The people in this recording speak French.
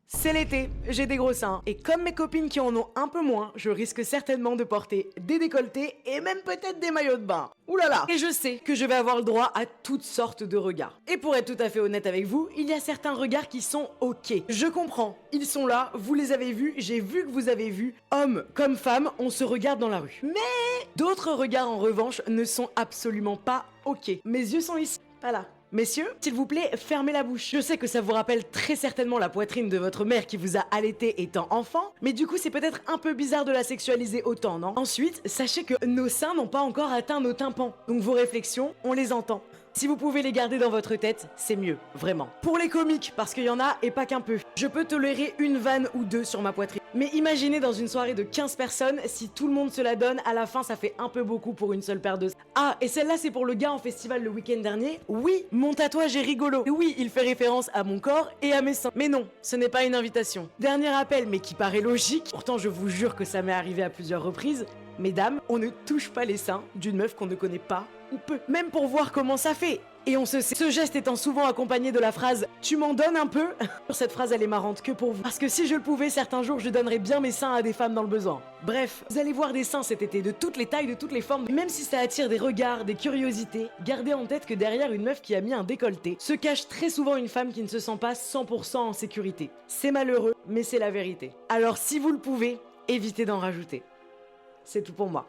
C'est l'été, j'ai des gros seins, et comme mes copines qui en ont un peu moins, je risque certainement de porter des décolletés et même peut-être des maillots de bain. Ouh là là. Et je sais que je vais avoir le droit à toutes sortes de regards. Et pour être tout à fait honnête avec vous, il y a certains regards qui sont ok. Je comprends, ils sont là, vous les avez vus, j'ai vu que vous avez vu. Hommes comme femmes, on se regarde dans la rue. Mais d'autres regards en revanche ne sont absolument pas ok. Mes yeux sont ici, pas là. Messieurs, s'il vous plaît, fermez la bouche. Je sais que ça vous rappelle très certainement la poitrine de votre mère qui vous a allaité étant enfant, mais du coup c'est peut-être un peu bizarre de la sexualiser autant, non? Ensuite, sachez que nos seins n'ont pas encore atteint nos tympans, donc vos réflexions, on les entend. Si vous pouvez les garder dans votre tête, c'est mieux, vraiment. Pour les comiques, parce qu'il y en a et pas qu'un peu, je peux tolérer une vanne ou deux sur ma poitrine. Mais imaginez dans une soirée de 15 personnes, si tout le monde se la donne, à la fin ça fait un peu beaucoup pour une seule paire de... Ah, et celle-là c'est pour le gars en festival le week-end dernier. Oui, mon tatouage est rigolo. Et oui, il fait référence à mon corps et à mes seins. Mais non, ce n'est pas une invitation. Dernier appel, mais qui paraît logique, pourtant je vous jure que ça m'est arrivé à plusieurs reprises. Mesdames, on ne touche pas les seins d'une meuf qu'on ne connaît pas ou peu. Même pour voir comment ça fait. Et on se sait. Ce geste étant souvent accompagné de la phrase « Tu m'en donnes un peu ?» Cette phrase elle est marrante que pour vous. Parce que si je le pouvais, certains jours je donnerais bien mes seins à des femmes dans le besoin. Bref, vous allez voir des seins cet été de toutes les tailles, de toutes les formes. Même si ça attire des regards, des curiosités, gardez en tête que derrière une meuf qui a mis un décolleté se cache très souvent une femme qui ne se sent pas 100% en sécurité. C'est malheureux, mais c'est la vérité. Alors si vous le pouvez, évitez d'en rajouter. C'est tout pour moi.